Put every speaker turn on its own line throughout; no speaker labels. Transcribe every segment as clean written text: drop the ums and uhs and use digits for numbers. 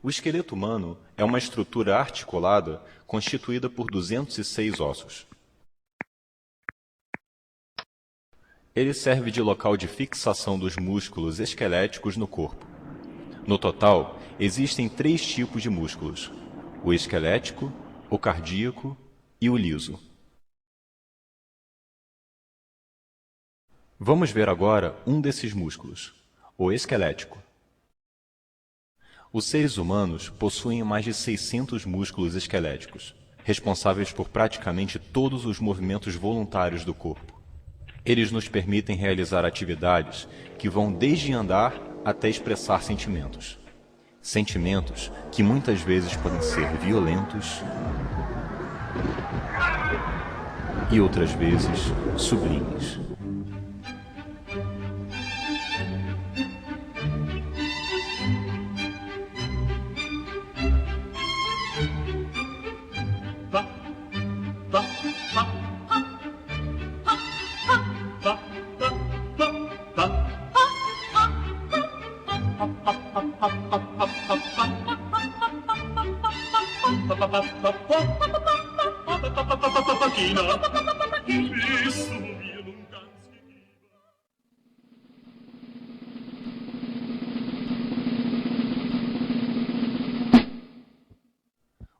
O esqueleto humano é uma estrutura articulada constituída por 206 ossos. Ele serve de local de fixação dos músculos esqueléticos no corpo. No total, existem 3 tipos de músculos: o esquelético, o cardíaco e o liso. Vamos ver agora um desses músculos, o esquelético. Os seres humanos possuem mais de 600 músculos esqueléticos, responsáveis por praticamente todos os movimentos voluntários do corpo. Eles nos permitem realizar atividades que vão desde andar até expressar sentimentos. Sentimentos que muitas vezes podem ser violentos e outras vezes sublimes.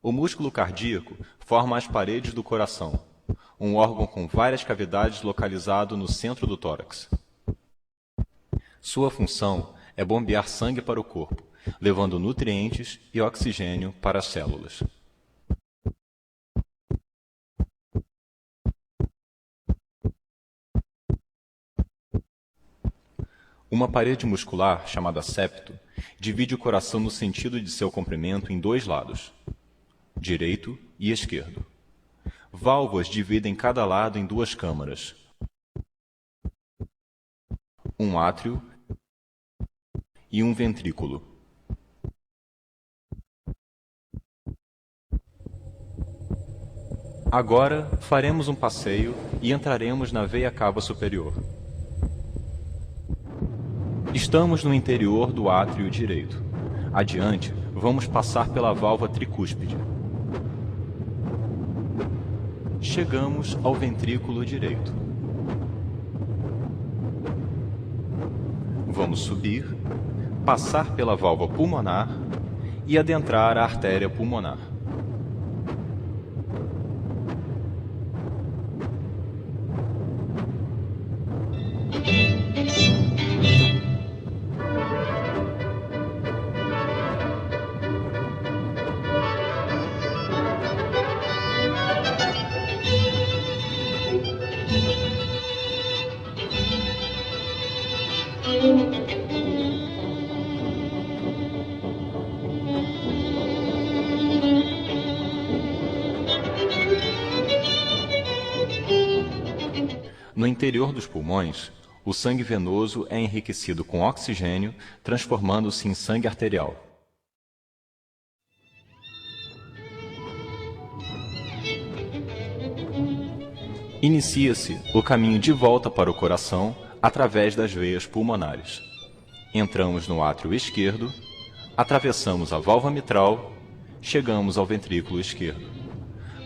O músculo cardíaco forma as paredes do coração, um órgão com várias cavidades localizado no centro do tórax. Sua função é bombear sangue para o corpo, levando nutrientes e oxigênio para as células. Uma parede muscular, chamada septo, divide o coração no sentido de seu comprimento em 2 lados, direito e esquerdo. Válvulas dividem cada lado em 2 câmaras, um átrio e um ventrículo. Agora faremos um passeio e entraremos na veia cava superior. Estamos no interior do átrio direito. Adiante, vamos passar pela válvula tricúspide. Chegamos ao ventrículo direito. Vamos subir, passar pela válvula pulmonar e adentrar a artéria pulmonar. No interior dos pulmões, o sangue venoso é enriquecido com oxigênio, transformando-se em sangue arterial. Inicia-se o caminho de volta para o coração através das veias pulmonares. Entramos no átrio esquerdo, atravessamos a válvula mitral, chegamos ao ventrículo esquerdo.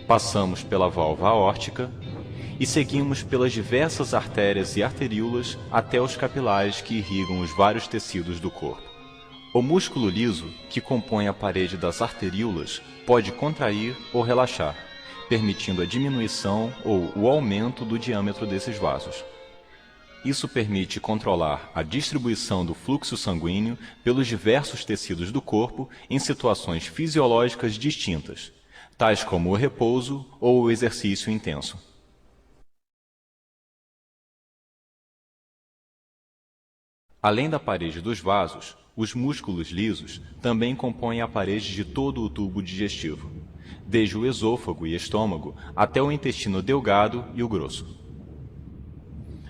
Passamos pela válvula aórtica e seguimos pelas diversas artérias e arteríolas até os capilares que irrigam os vários tecidos do corpo. O músculo liso, que compõe a parede das arteríolas, pode contrair ou relaxar, permitindo a diminuição ou o aumento do diâmetro desses vasos. Isso permite controlar a distribuição do fluxo sanguíneo pelos diversos tecidos do corpo em situações fisiológicas distintas, tais como o repouso ou o exercício intenso. Além da parede dos vasos, os músculos lisos também compõem a parede de todo o tubo digestivo, desde o esôfago e estômago até o intestino delgado e o grosso.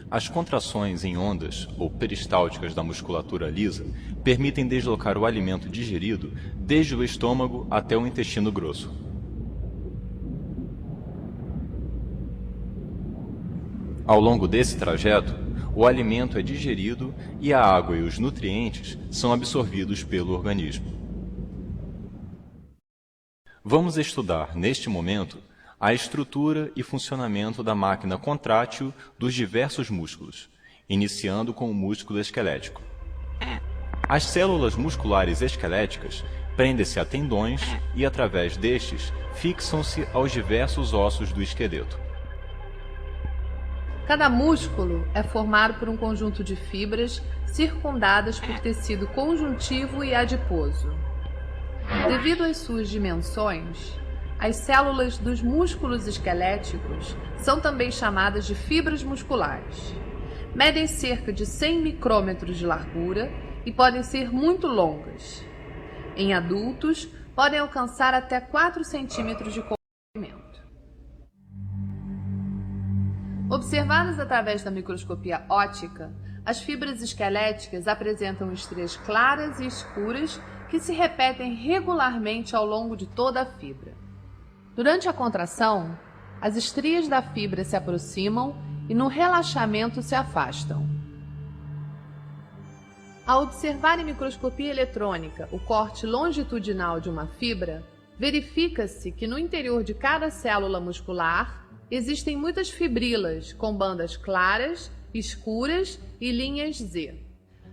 As contrações em ondas ou peristálticas da musculatura lisa permitem deslocar o alimento digerido desde o estômago até o intestino grosso. Ao longo desse trajeto, o alimento é digerido e a água e os nutrientes são absorvidos pelo organismo. Vamos estudar, neste momento, a estrutura e funcionamento da máquina contrátil dos diversos músculos, iniciando com o músculo esquelético. As células musculares esqueléticas prendem-se a tendões e, através destes, fixam-se aos diversos ossos do esqueleto.
Cada músculo é formado por um conjunto de fibras circundadas por tecido conjuntivo e adiposo. Devido às suas dimensões, as células dos músculos esqueléticos são também chamadas de fibras musculares. Medem cerca de 100 micrômetros de largura e podem ser muito longas. Em adultos, podem alcançar até 4 centímetros de comprimento. Observadas através da microscopia óptica, as fibras esqueléticas apresentam estrias claras e escuras que se repetem regularmente ao longo de toda a fibra. Durante a contração, as estrias da fibra se aproximam e no relaxamento se afastam. Ao observar em microscopia eletrônica o corte longitudinal de uma fibra, verifica-se que no interior de cada célula muscular existem muitas fibrilas com bandas claras, escuras e linhas Z.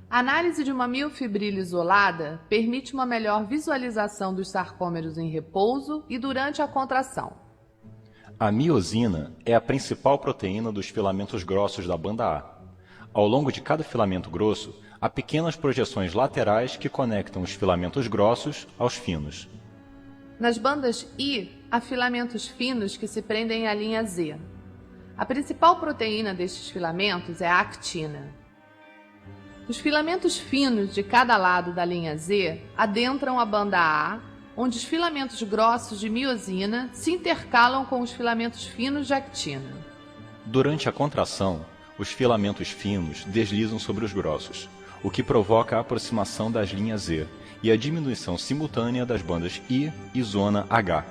A análise de uma miofibrila isolada permite uma melhor visualização dos sarcômeros em repouso e durante a contração.
A miosina é a principal proteína dos filamentos grossos da banda A. Ao longo de cada filamento grosso, há pequenas projeções laterais que conectam os filamentos grossos aos finos.
Nas bandas I, há filamentos finos que se prendem à linha Z. A principal proteína destes filamentos é a actina. Os filamentos finos de cada lado da linha Z adentram a banda A, onde os filamentos grossos de miosina se intercalam com os filamentos finos de actina.
Durante a contração, os filamentos finos deslizam sobre os grossos, o que provoca a aproximação das linhas Z e a diminuição simultânea das bandas I e zona H.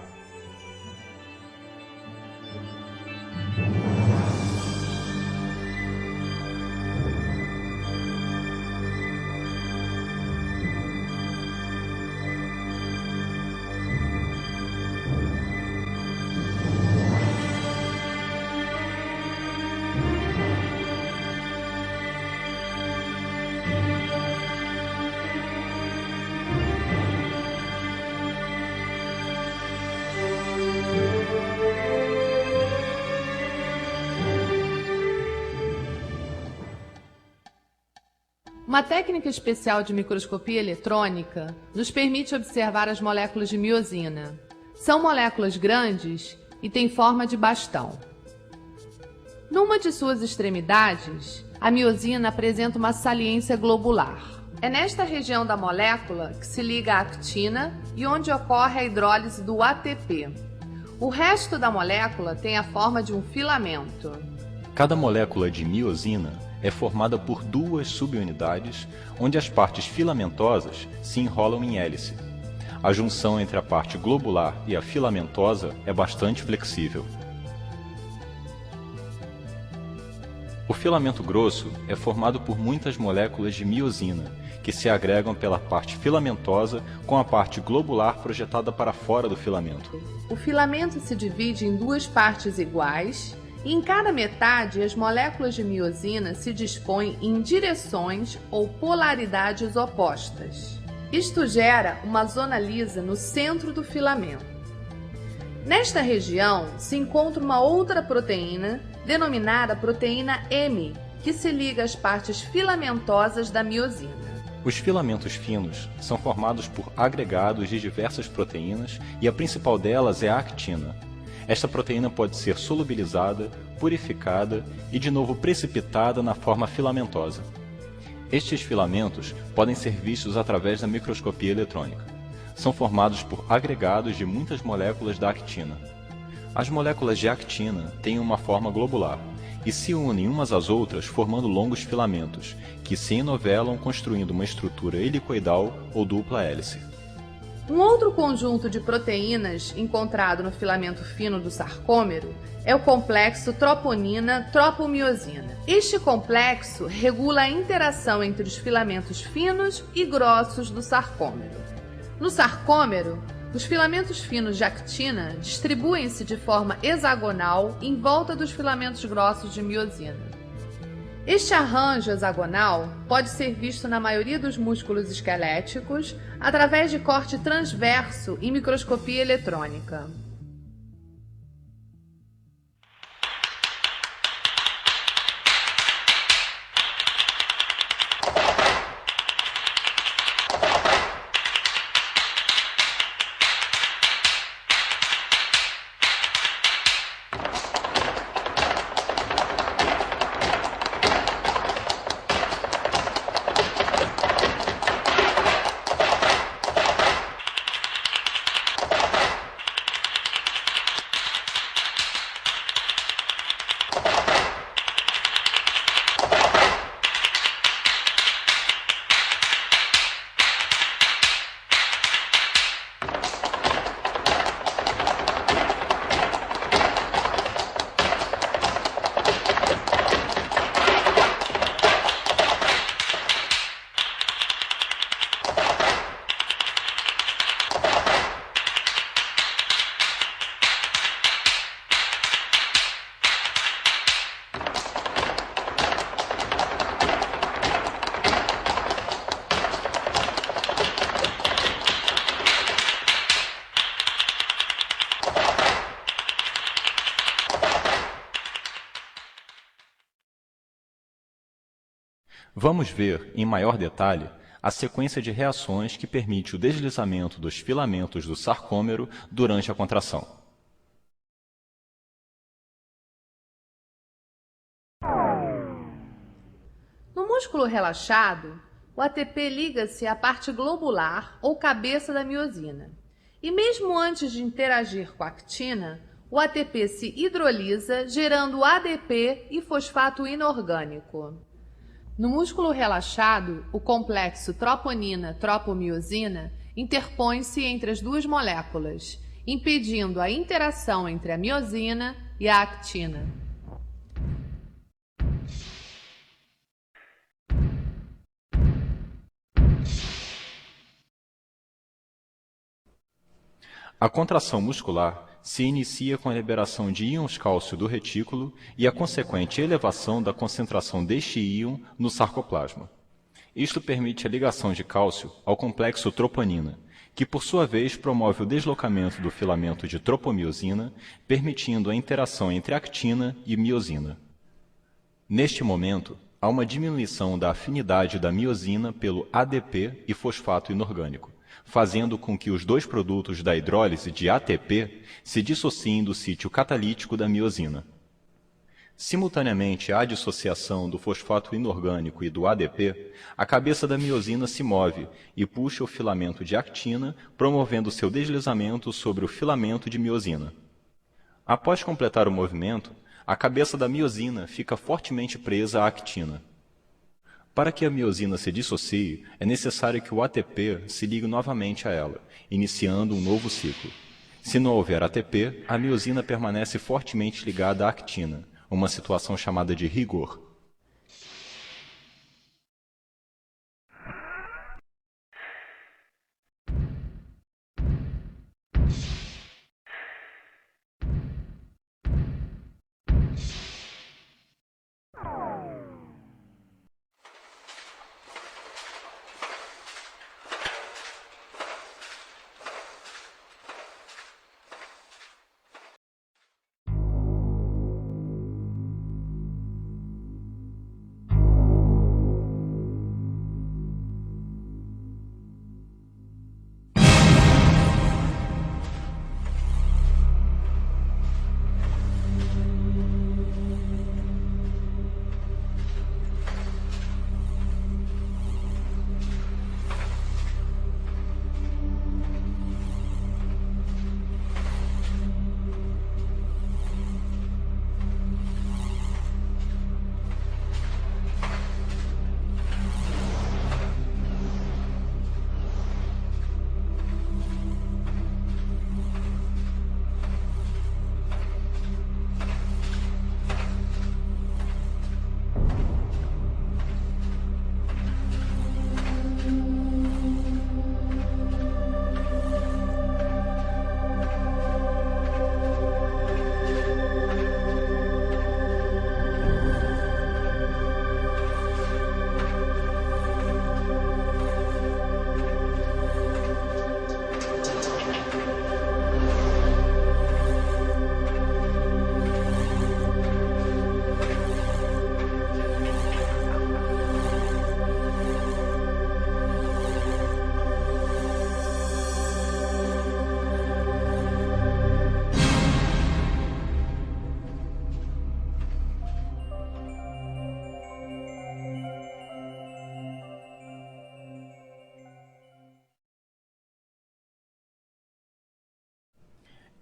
Uma técnica especial de microscopia eletrônica nos permite observar as moléculas de miosina. São moléculas grandes e têm forma de bastão. Numa de suas extremidades, a miosina apresenta uma saliência globular. É nesta região da molécula que se liga a actina e onde ocorre a hidrólise do ATP. O resto da molécula tem a forma de um filamento.
Cada molécula de miosina é formada por duas subunidades, onde as partes filamentosas se enrolam em hélice. A junção entre a parte globular e a filamentosa é bastante flexível. O filamento grosso é formado por muitas moléculas de miosina, que se agregam pela parte filamentosa com a parte globular projetada para fora do filamento.
O filamento se divide em duas partes iguais, e em cada metade as moléculas de miosina se dispõem em direções ou polaridades opostas. Isto gera uma zona lisa no centro do filamento. Nesta região se encontra uma outra proteína, denominada proteína M, que se liga às partes filamentosas da miosina.
Os filamentos finos são formados por agregados de diversas proteínas e a principal delas é a actina. Esta proteína pode ser solubilizada, purificada e de novo precipitada na forma filamentosa. Estes filamentos podem ser vistos através da microscopia eletrônica. São formados por agregados de muitas moléculas da actina. As moléculas de actina têm uma forma globular e se unem umas às outras formando longos filamentos, que se enovelam construindo uma estrutura helicoidal ou dupla hélice.
Um outro conjunto de proteínas encontrado no filamento fino do sarcômero é o complexo troponina-tropomiosina. Este complexo regula a interação entre os filamentos finos e grossos do sarcômero. No sarcômero, Os filamentos finos de actina distribuem-se de forma hexagonal em volta dos filamentos grossos de miosina. Este arranjo hexagonal pode ser visto na maioria dos músculos esqueléticos através de corte transverso em microscopia eletrônica.
Vamos ver, em maior detalhe, a sequência de reações que permite o deslizamento dos filamentos do sarcômero durante a contração.
No músculo relaxado, o ATP liga-se à parte globular ou cabeça da miosina. E mesmo antes de interagir com a actina, o ATP se hidrolisa, gerando ADP e fosfato inorgânico. No músculo relaxado, o complexo troponina-tropomiosina interpõe-se entre as duas moléculas, impedindo a interação entre a miosina e a actina.
A contração muscular se inicia com a liberação de íons cálcio do retículo e a consequente elevação da concentração deste íon no sarcoplasma. Isto permite a ligação de cálcio ao complexo troponina, que por sua vez promove o deslocamento do filamento de tropomiosina, permitindo a interação entre actina e miosina. Neste momento, há uma diminuição da afinidade da miosina pelo ADP e fosfato inorgânico, fazendo com que os dois produtos da hidrólise de ATP se dissociem do sítio catalítico da miosina. Simultaneamente à dissociação do fosfato inorgânico e do ADP, a cabeça da miosina se move e puxa o filamento de actina, promovendo seu deslizamento sobre o filamento de miosina. Após completar o movimento, a cabeça da miosina fica fortemente presa à actina. Para que a miosina se dissocie, é necessário que o ATP se ligue novamente a ela, iniciando um novo ciclo. Se não houver ATP, a miosina permanece fortemente ligada à actina, uma situação chamada de rigor.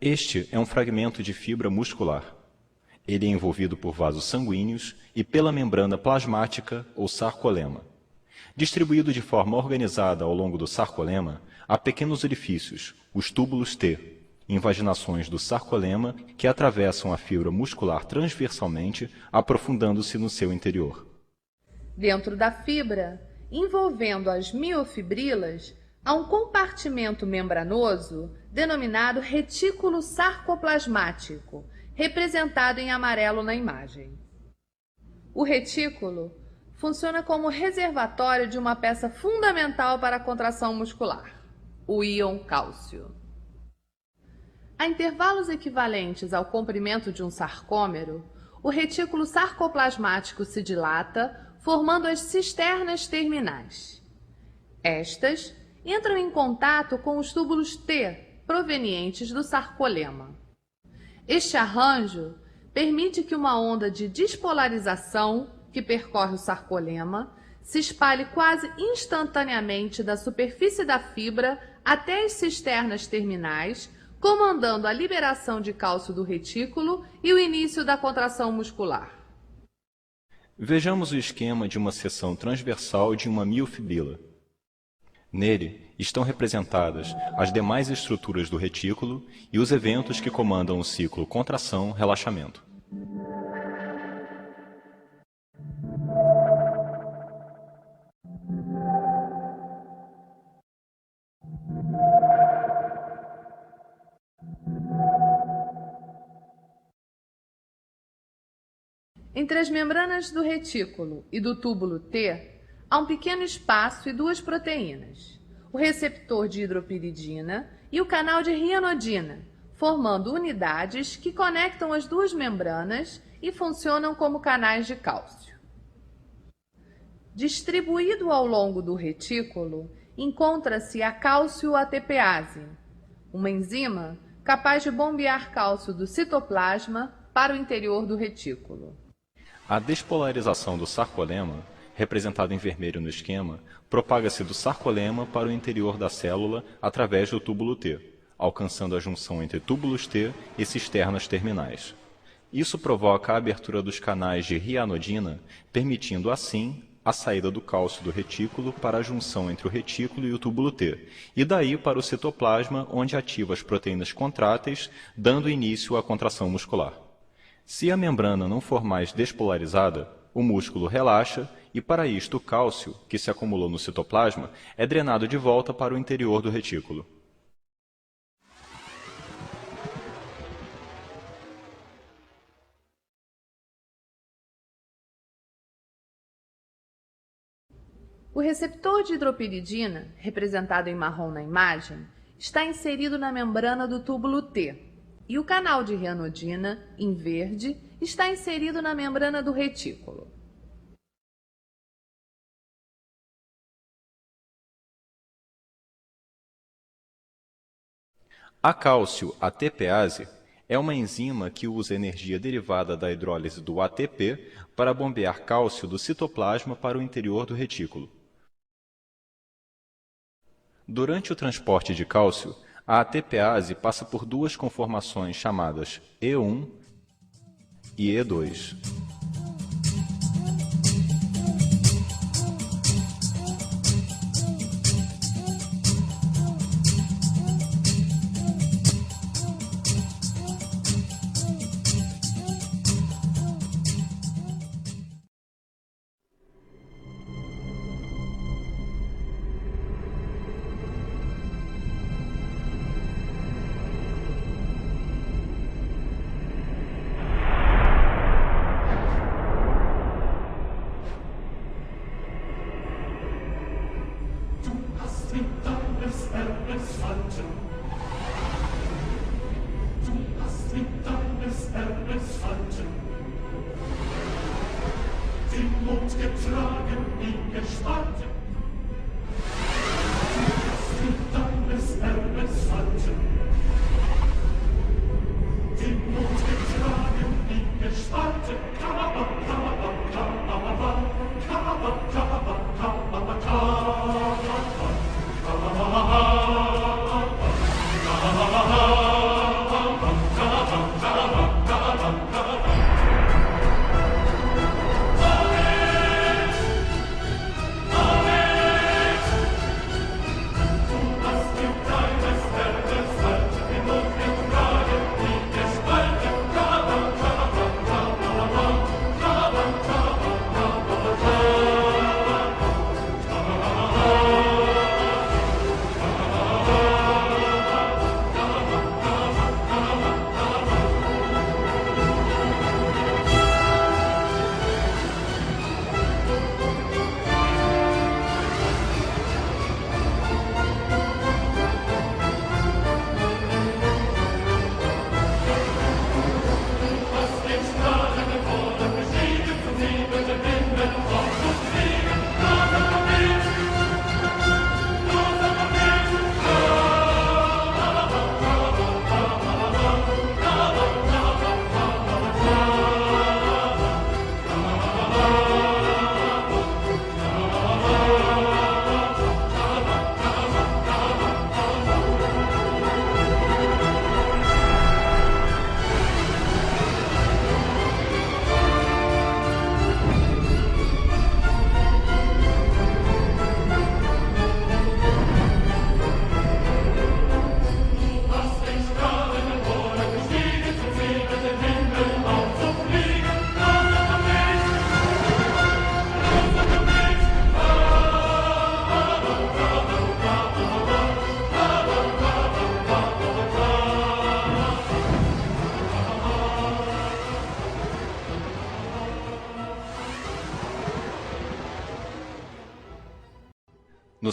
Este é um fragmento de fibra muscular. Ele é envolvido por vasos sanguíneos e pela membrana plasmática ou sarcolema. Distribuído de forma organizada ao longo do sarcolema, há pequenos orifícios, os túbulos T, invaginações do sarcolema que atravessam a fibra muscular transversalmente, aprofundando-se no seu interior.
Dentro da fibra, envolvendo as miofibrilas, há um compartimento membranoso denominado retículo sarcoplasmático, representado em amarelo na imagem. O retículo funciona como reservatório de uma peça fundamental para a contração muscular, o íon cálcio. A intervalos equivalentes ao comprimento de um sarcômero, o retículo sarcoplasmático se dilata, formando as cisternas terminais. Estas entram em contato com os túbulos T, provenientes do sarcolema. Este arranjo permite que uma onda de despolarização, que percorre o sarcolema, se espalhe quase instantaneamente da superfície da fibra até as cisternas terminais, comandando a liberação de cálcio do retículo e o início da contração muscular.
Vejamos o esquema de uma seção transversal de uma miofibrila. Nele estão representadas as demais estruturas do retículo e os eventos que comandam o ciclo contração-relaxamento.
Entre as membranas do retículo e do túbulo T, há um pequeno espaço e duas proteínas, o receptor de hidropiridina e o canal de rianodina, formando unidades que conectam as duas membranas e funcionam como canais de cálcio. Distribuído ao longo do retículo, encontra-se a cálcio-ATPase, uma enzima capaz de bombear cálcio do citoplasma para o interior do retículo.
A despolarização do sarcolema, representada em vermelho no esquema, propaga-se do sarcolema para o interior da célula através do túbulo T, alcançando a junção entre túbulos T e cisternas terminais. Isso provoca a abertura dos canais de rianodina, permitindo assim a saída do cálcio do retículo para a junção entre o retículo e o túbulo T, e daí para o citoplasma, onde ativa as proteínas contráteis, dando início à contração muscular. Se a membrana não for mais despolarizada, o músculo relaxa e, para isto, o cálcio, que se acumulou no citoplasma, é drenado de volta para o interior do retículo.
O receptor de hidropiridina, representado em marrom na imagem, está inserido na membrana do túbulo T, e o canal de rianodina, em verde, está inserido na membrana do retículo.
A cálcio-ATPase é uma enzima que usa energia derivada da hidrólise do ATP para bombear cálcio do citoplasma para o interior do retículo. Durante o transporte de cálcio, a ATPase passa por duas conformações chamadas E1 e E2.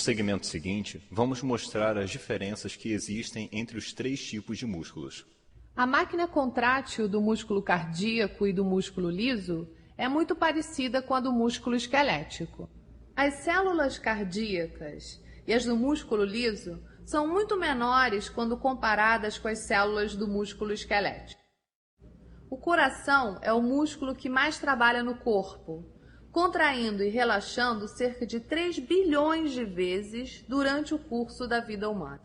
segmento seguinte, vamos mostrar as diferenças que existem entre os 3 tipos de músculos.
A máquina contrátil do músculo cardíaco e do músculo liso é muito parecida com a do músculo esquelético. As células cardíacas e as do músculo liso são muito menores quando comparadas com as células do músculo esquelético. O coração é o músculo que mais trabalha no corpo, contraindo e relaxando cerca de 3 bilhões de vezes durante o curso da vida humana.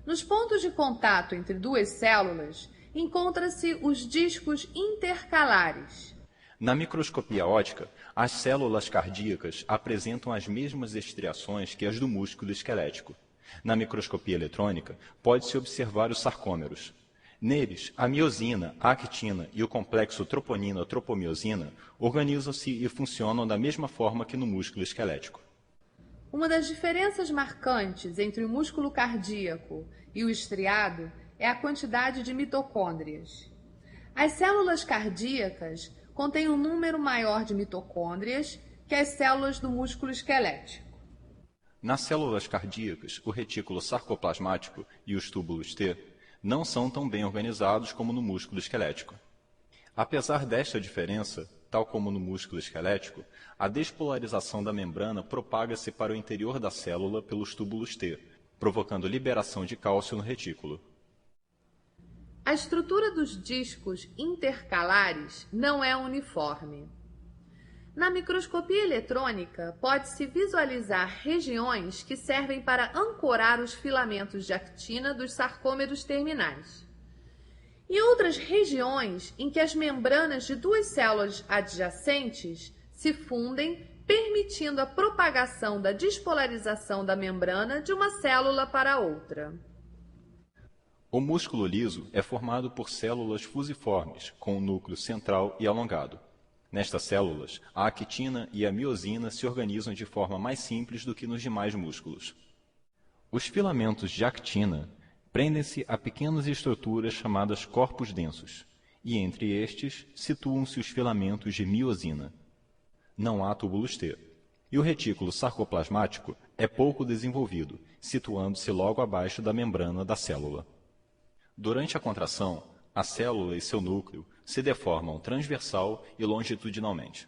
Nos pontos de contato entre 2 células, encontram-se os discos intercalares.
Na microscopia óptica, as células cardíacas apresentam as mesmas estriações que as do músculo esquelético. Na microscopia eletrônica, pode-se observar os sarcômeros. Neles, a miosina, a actina e o complexo troponina-tropomiosina organizam-se e funcionam da mesma forma que no músculo esquelético.
Uma das diferenças marcantes entre o músculo cardíaco e o estriado é a quantidade de mitocôndrias. As células cardíacas contêm um número maior de mitocôndrias que as células do músculo esquelético.
Nas células cardíacas, o retículo sarcoplasmático e os túbulos T não são tão bem organizados como no músculo esquelético. Apesar desta diferença, tal como no músculo esquelético, a despolarização da membrana propaga-se para o interior da célula pelos túbulos T, provocando liberação de cálcio no retículo.
A estrutura dos discos intercalares não é uniforme. Na microscopia eletrônica, pode-se visualizar regiões que servem para ancorar os filamentos de actina dos sarcômeros terminais. E outras regiões em que as membranas de 2 células adjacentes se fundem, permitindo a propagação da despolarização da membrana de uma célula para outra.
O músculo liso é formado por células fusiformes, com um núcleo central e alongado. Nestas células, a actina e a miosina se organizam de forma mais simples do que nos demais músculos. Os filamentos de actina prendem-se a pequenas estruturas chamadas corpos densos, e entre estes situam-se os filamentos de miosina. Não há túbulos T. E o retículo sarcoplasmático é pouco desenvolvido, situando-se logo abaixo da membrana da célula. Durante a contração, a célula e seu núcleo se deformam transversal e longitudinalmente.